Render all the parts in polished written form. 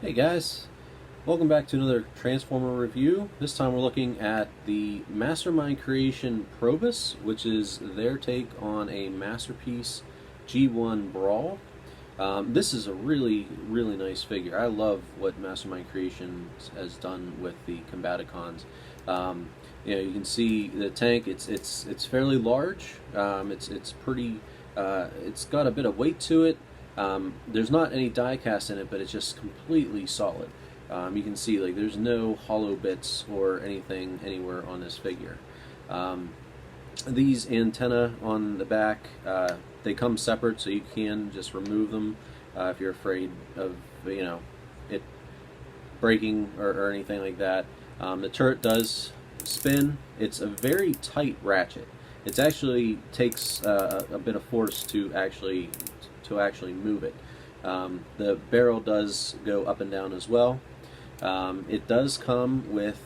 Hey guys, welcome back to another Transformer review. This time we're looking at the Mastermind creation Probus, which is their take on a Masterpiece G1 Brawl. This is a really nice figure. I love what Mastermind Creations has done with the Combaticons. You can see the tank. It's fairly large. It's pretty. It's got a bit of weight to it. There's not any die cast in it, but it's just completely solid. You can see like there's no hollow bits or anything anywhere on this figure. These antenna on the back, they come separate, so you can just remove them if you're afraid of it breaking or anything like that. The turret does spin. It's a very tight ratchet. It actually takes a bit of force to actually move it. The barrel does go up and down as well. It does come with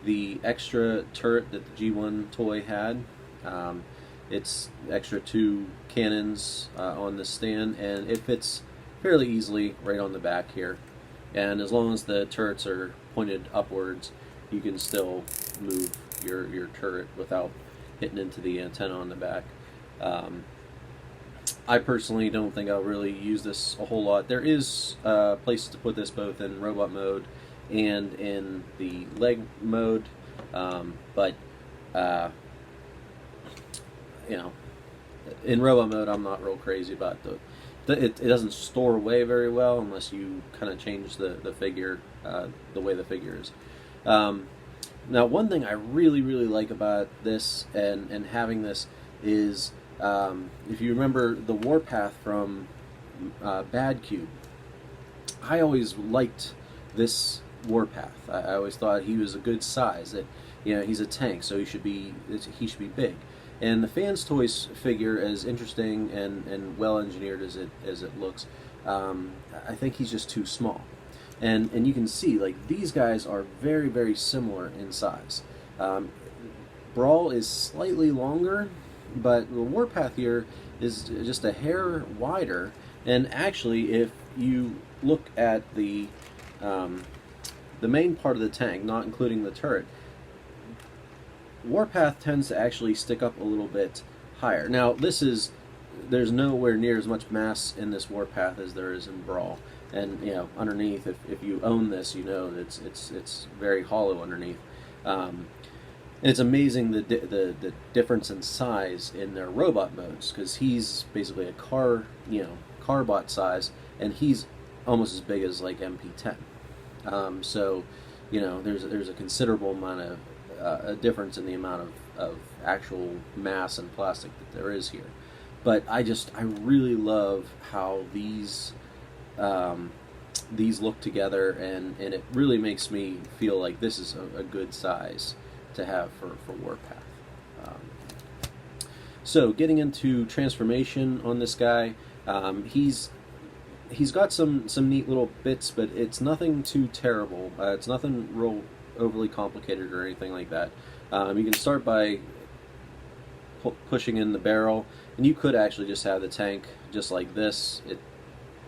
the extra turret that the G1 toy had. It's extra 2 cannons on the stand, and it fits fairly easily right on the back here. And as long as the turrets are pointed upwards, you can still move your turret without hitting into the antenna on the back. I personally don't think I'll really use this a whole lot. There is places to put this both in robot mode and in the leg mode, but in robot mode I'm not real crazy about it doesn't store away very well unless you kind of change the figure, the way the figure is. Now, one thing I really like about this and having this is, if you remember the Warpath from Bad Cube, I always liked this Warpath. I always thought he was a good size. That he's a tank, so he should be big. And the Fans Toys figure, as interesting and well engineered as it looks, I think he's just too small. And you can see like these guys are very similar in size. Brawl is slightly longer, but the Warpath here is just a hair wider. And actually, if you look at the main part of the tank, not including the turret, Warpath tends to actually stick up a little bit higher. Now, there's nowhere near as much mass in this Warpath as there is in Brawl. And underneath, if you own this, that it's very hollow underneath. And it's amazing the difference in size in their robot modes, because he's basically a carbot size, and he's almost as big as like MP10. So there's a considerable amount of a difference in the amount of actual mass and plastic that there is here. But I really love how these look together, and it really makes me feel like this is a good size to have for Warpath. So getting into transformation on this guy, he's got some neat little bits, but it's nothing too terrible. It's nothing real overly complicated or anything like that. You can start by pushing in the barrel, and you could actually just have the tank just like this. It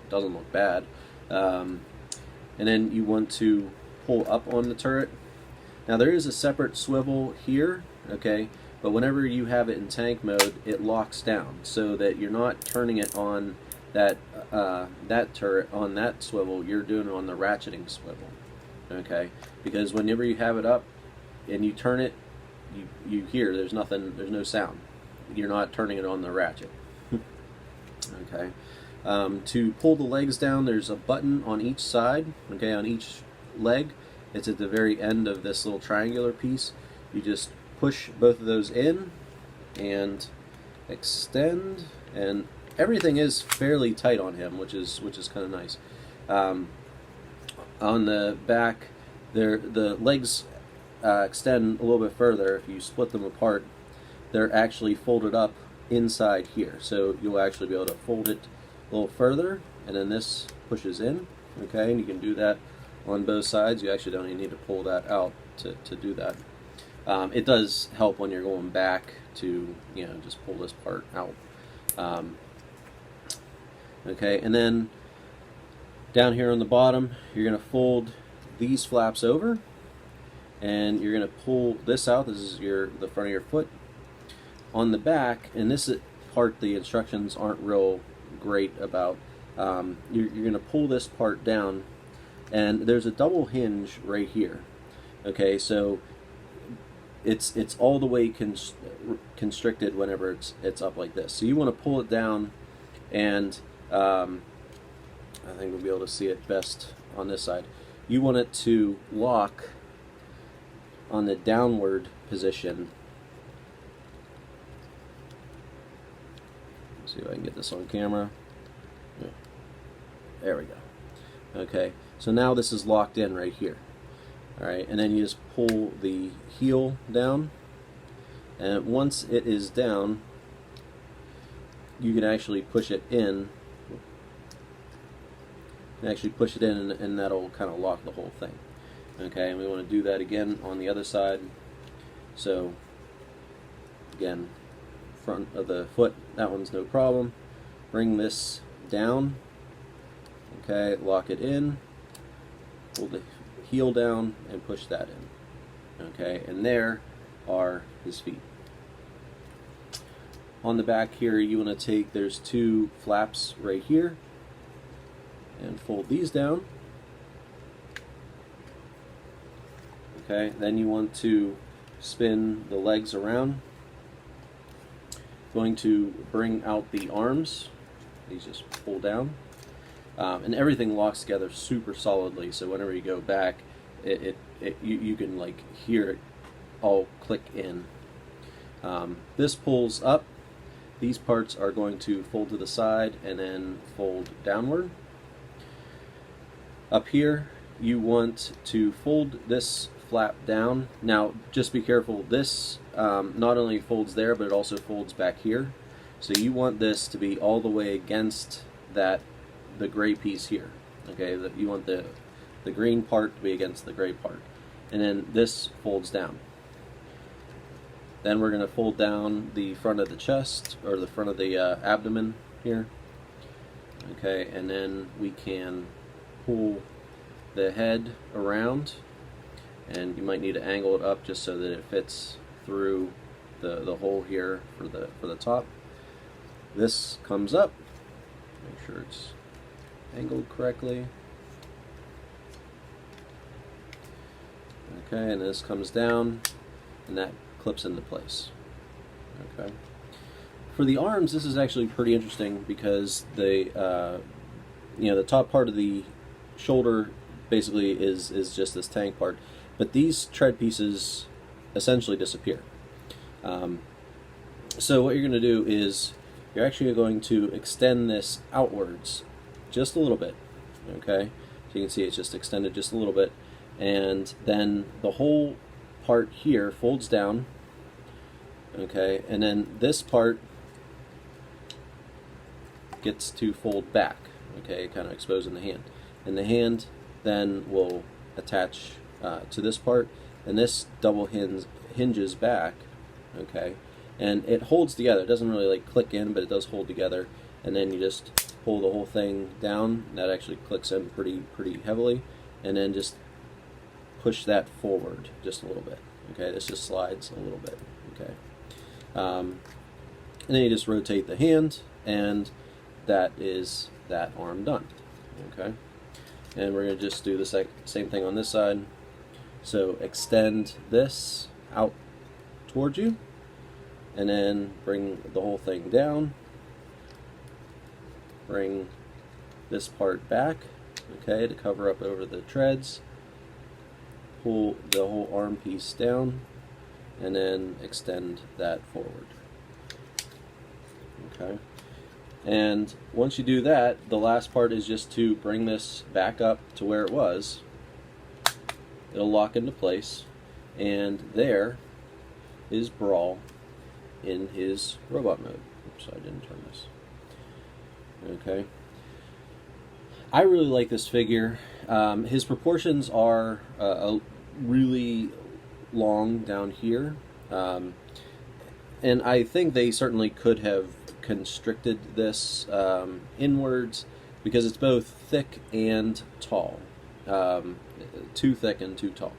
doesn't look bad. And then you want to pull up on the turret. Now there is a separate swivel here, okay, but whenever you have it in tank mode, it locks down so that you're not turning it on that turret on that swivel. You're doing it on the ratcheting swivel, okay? Because whenever you have it up and you turn it, you hear there's no sound. You're not turning it on the ratchet. Okay. To pull the legs down, there's a button on each side, okay, on each leg. It's at the very end of this little triangular piece. You just push both of those in and extend, and everything is fairly tight on him, which is kind of nice. On the back, the legs extend a little bit further. If you split them apart, they're actually folded up inside here, so you'll actually be able to fold it a little further, and then this pushes in, okay, and you can do that on both sides. You actually don't even need to pull that out to do that. It does help when you're going back to just pull this part out. Okay, and then Down here on the bottom, you're going to fold these flaps over, and you're going to pull this out. This is the front of your foot. On the back, and this part the instructions aren't real great about, you're going to pull this part down, and there's a double hinge right here. Okay, so it's all the way constricted whenever it's up like this. So you want to pull it down, and I think we'll be able to see it best on this side. You want it to lock on the downward position. Let's see if I can get this on camera. Yeah. There we go. Okay, so now this is locked in right here. Alright, and then you just pull the heel down, and once it is down, you can actually push it in. And that'll kind of lock the whole thing. Okay, and we want to do that again on the other side. So again, front of the foot, that one's no problem. Bring this down. Okay, lock it in. Pull the heel down and push that in. Okay, and there are his feet. On the back here, you want to take, there's two flaps right here, and fold these down. Okay, then you want to spin the legs around. Going to bring out the arms. These just pull down. And everything locks together super solidly, so whenever you go back, you can like hear it all click in. This pulls up. These parts are going to fold to the side and then fold downward. Up here, you want to fold this flap down. Now, just be careful. This not only folds there, but it also folds back here. So you want this to be all the way against the gray piece here. Okay, you want the green part to be against the gray part, and then this folds down. Then we're going to fold down the front of the chest, or the front of the abdomen here. Okay, and then we can pull the head around, and you might need to angle it up just so that it fits through the hole here for the top. This comes up. Make sure it's angled correctly. Okay, and this comes down, and that clips into place. Okay. For the arms, this is actually pretty interesting because the top part of the shoulder basically is just this tank part, but these tread pieces essentially disappear. So what you're going to do is you're actually going to extend this outwards just a little bit. Okay, so you can see it's just extended just a little bit, and then the whole part here folds down. Okay, and then this part gets to fold back. Okay, kind of exposing the hand, and the hand then will attach to this part, and this double hinges back. Okay, and it holds together. It doesn't really like click in, but it does hold together. And then you just pull the whole thing down. That actually clicks in pretty heavily, and then just push that forward just a little bit. Okay, this just slides a little bit. Okay, and then you just rotate the hand, and that is that arm done. Okay, and we're going to just do the same thing on this side. So extend this out towards you, and then bring the whole thing down. Bring this part back, okay, to cover up over the treads. Pull the whole arm piece down, and then extend that forward. Okay, and once you do that, the last part is just to bring this back up to where it was. It'll lock into place, and there is Brawl in his robot mode. Oops, I didn't turn this. Okay, I really like this figure. His proportions are really long down here, and I think they certainly could have constricted this inwards, because it's both thick and tall, too thick and too tall.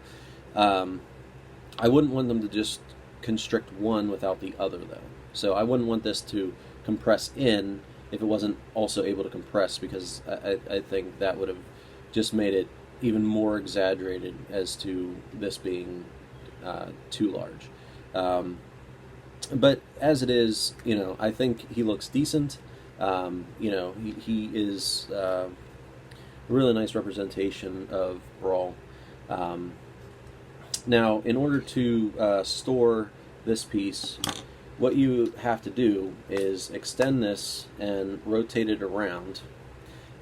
I wouldn't want them to just constrict one without the other, though. So I wouldn't want this to compress in if it wasn't also able to compress, because I think that would have just made it even more exaggerated as to this being too large. But as it is, I think he looks decent. He is a really nice representation of Brawl. Now, in order to store this piece, what you have to do is extend this and rotate it around.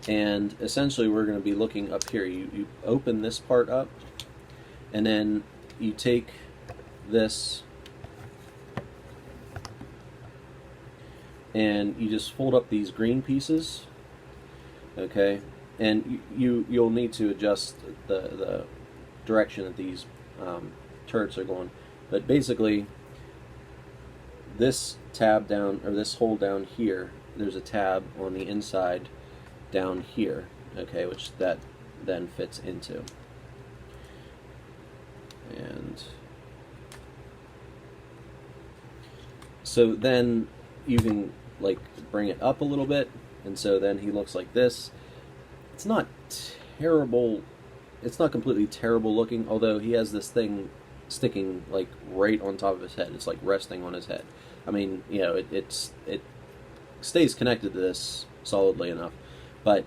And essentially we're going to be looking up here. You open this part up, and then you take this and you just fold up these green pieces, okay? And you'll need to adjust the direction that these turrets are going. But basically, this tab down, or this hole down here, there's a tab on the inside down here, okay, which that then fits into. And so then you can like bring it up a little bit, and so then he looks like this. It's not terrible, it's not completely terrible looking, although he has this thing sticking like right on top of his head. It's like resting on his head. I mean, it stays connected to this solidly enough, but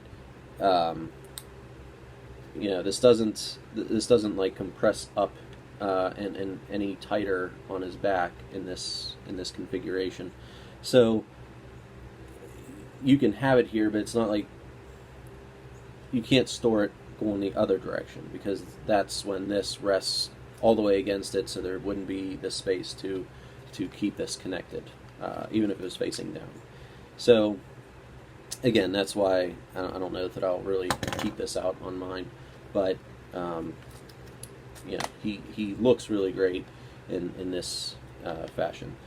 this doesn't like compress up and any tighter on his back in this configuration. So you can have it here, but it's not like you can't store it going the other direction, because that's when this rests all the way against it, so there wouldn't be the space to keep this connected, even if it was facing down. So again, that's why I don't know that I'll really keep this out on mine, but he looks really great in this fashion.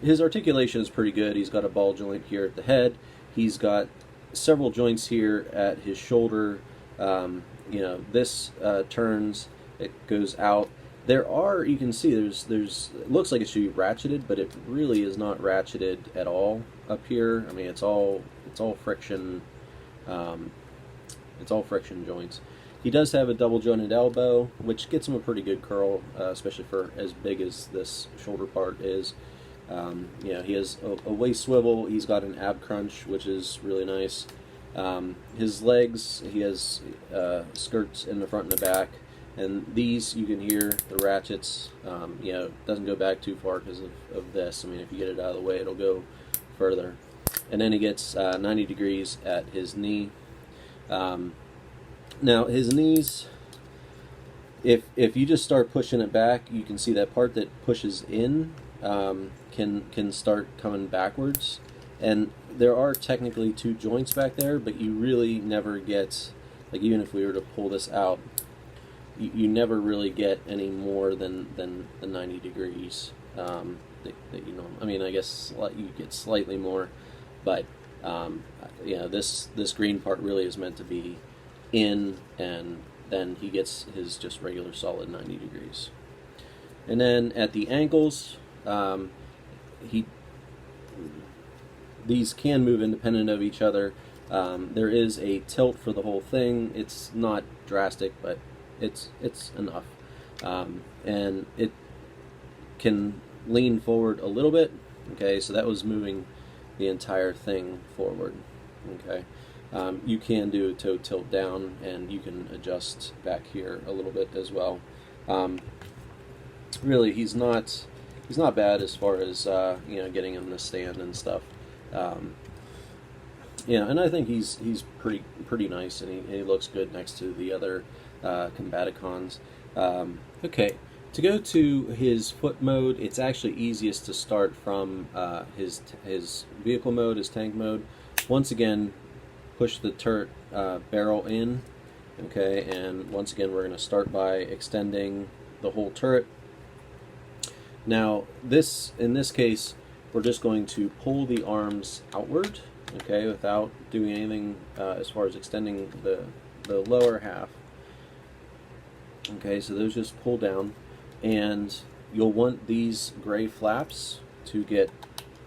His articulation is pretty good. He's got a ball joint here at the head. He's got several joints here at his shoulder. This turns, it goes out. There are, you can see there's it looks like it should be ratcheted, but it really is not ratcheted at all up here. I mean, it's all friction. It's all friction joints. He does have a double jointed elbow, which gets him a pretty good curl, especially for as big as this shoulder part is. He has a waist swivel. He's got an ab crunch, which is really nice. His legs, he has skirts in the front and the back, and these, you can hear the ratchets. Doesn't go back too far because of this. I mean, if you get it out of the way, it'll go further. And then he gets 90 degrees at his knee. Now his knees, if you just start pushing it back, you can see that part that pushes in can start coming backwards, and there are technically two joints back there, but you really never get, like, even if we were to pull this out, you never really get any more than the 90 degrees that you know. I mean, I guess you get slightly more, but this green part really is meant to be in, and then he gets his just regular solid 90 degrees. And then at the ankles, these can move independent of each other. There is a tilt for the whole thing. It's not drastic, but it's enough, and it can lean forward a little bit. Okay, so that was moving the entire thing forward. Okay, you can do a toe tilt down, and you can adjust back here a little bit as well. Really, he's not bad as far as getting him to stand and stuff. And I think he's pretty nice, and he looks good next to the other Combaticons. Okay, to go to his foot mode, it's actually easiest to start from his vehicle mode, his tank mode. Once again, push the turret barrel in. Okay, and once again we're going to start by extending the whole turret. Now, in this case, we're just going to pull the arms outward, okay, without doing anything as far as extending the lower half. Okay, so those just pull down, and you'll want these gray flaps to get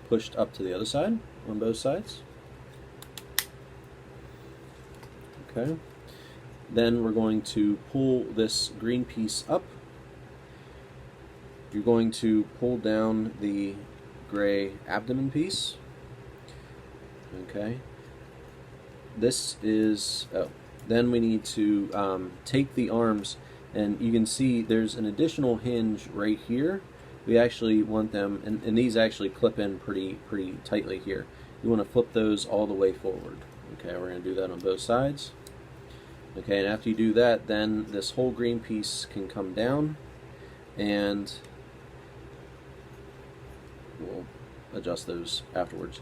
pushed up to the other side on both sides. Okay, then we're going to pull this green piece up. You're going to pull down the gray abdomen piece. Okay, this is, then we need to take the arms, and you can see there's an additional hinge right here. We actually want them, and these actually clip in pretty tightly here. You want to flip those all the way forward. Okay, we're going to do that on both sides. Okay, and after you do that, then this whole green piece can come down, and we'll adjust those afterwards.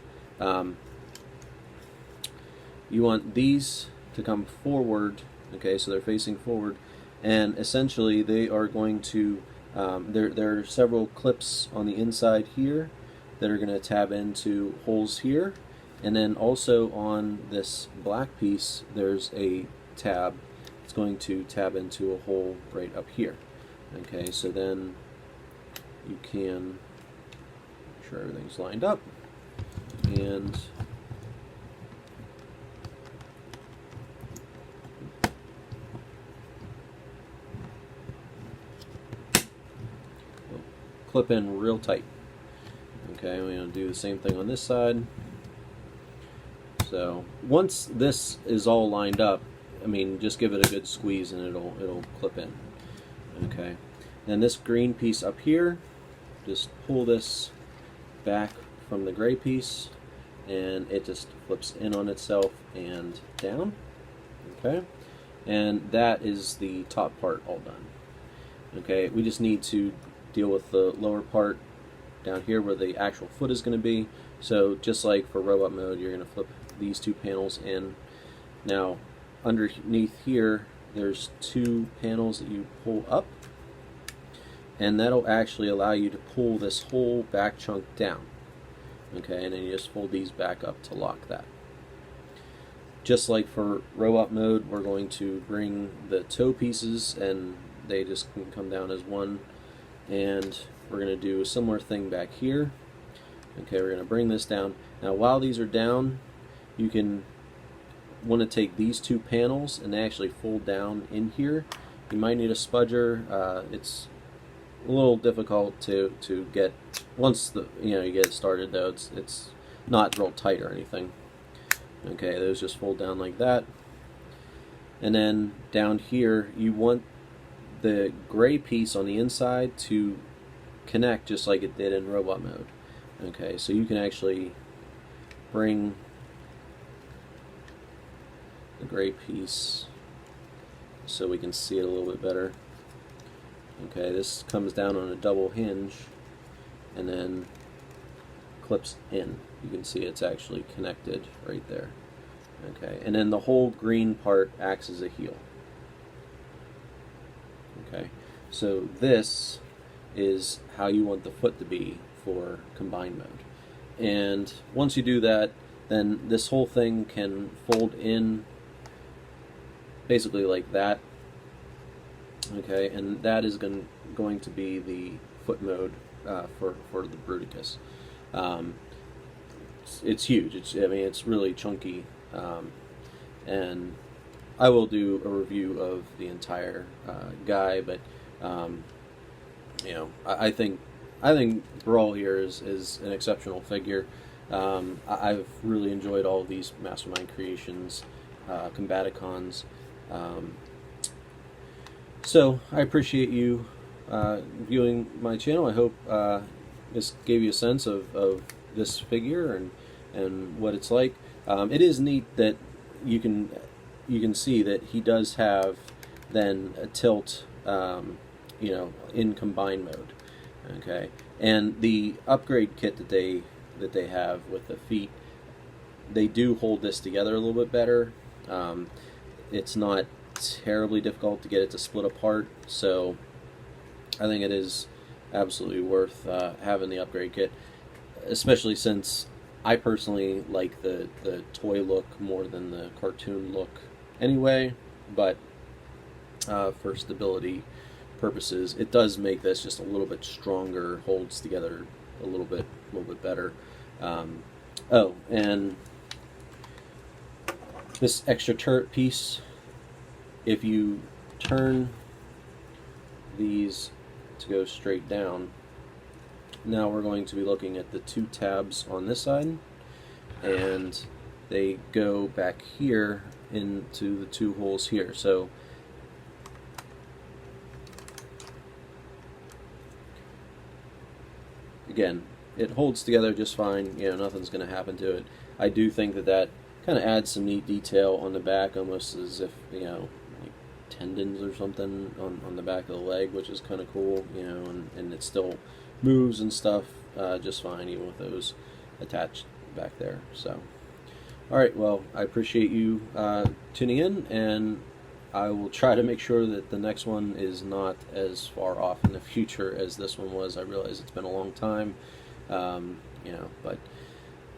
You want these to come forward, okay, so they're facing forward, and essentially they are going to, there are several clips on the inside here that are going to tab into holes here, and then also on this black piece there's a tab. It's going to tab into a hole right up here. Okay, so then you can make sure everything's lined up, and clip in real tight. Okay, we're going to do the same thing on this side. So once this is all lined up, I mean, just give it a good squeeze and it'll clip in. Okay, and this green piece up here, just pull this back from the gray piece, and it just flips in on itself and down. Okay, and that is the top part all done. Okay, we just need to deal with the lower part down here where the actual foot is going to be. So just like for robot mode, you're going to flip these two panels in. Now underneath here there's two panels that you pull up, and that'll actually allow you to pull this whole back chunk down. Okay, and then you just fold these back up to lock that. Just like for robot mode, we're going to bring the toe pieces, and they just can come down as one, and we're going to do a similar thing back here. Okay, we're going to bring this down. Now while these are down, you can want to take these two panels and they actually fold down in here. You might need a spudger. It's a little difficult to get once you get it started, though. It's not real tight or anything. Okay, those just fold down like that. And then down here, you want the gray piece on the inside to connect just like it did in robot mode. Okay, so you can actually bring the gray piece so we can see it a little bit better. Okay, this comes down on a double hinge and then clips in. You can see it's actually connected right there. Okay, and then the whole green part acts as a heel. Okay, so this is how you want the foot to be for combined mode. And once you do that, then this whole thing can fold in basically like that. Okay, and that is going to be the foot mode for the Bruticus. It's huge. It's really chunky, and I will do a review of the entire guy. But I think Brawl here is an exceptional figure. I've really enjoyed all of these Mastermind creations, Combaticons. So I appreciate you viewing my channel. I hope this gave you a sense of this figure and what it's like. It is neat that you can see that he does have then a tilt, in combined mode. Okay, and the upgrade kit that they have with the feet, they do hold this together a little bit better. It's not terribly difficult to get it to split apart, so I think it is absolutely worth having the upgrade kit, especially since I personally like the toy look more than the cartoon look anyway, but for stability purposes, it does make this just a little bit stronger, holds together a little bit better. Oh, and this extra turret piece, if you turn these to go straight down, now we're going to be looking at the two tabs on this side, and they go back here into the two holes here. So again, it holds together just fine. You know, nothing's going to happen to it. I do think that that kind of adds some neat detail on the back, almost as if, you know, like tendons or something on the back of the leg, which is kind of cool. You know, and it still moves and stuff just fine, even with those attached back there. So, all right, well, I appreciate you tuning in, and I will try to make sure that the next one is not as far off in the future as this one was. I realize it's been a long time, you know, but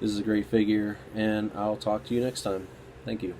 this is a great figure, and I'll talk to you next time. Thank you.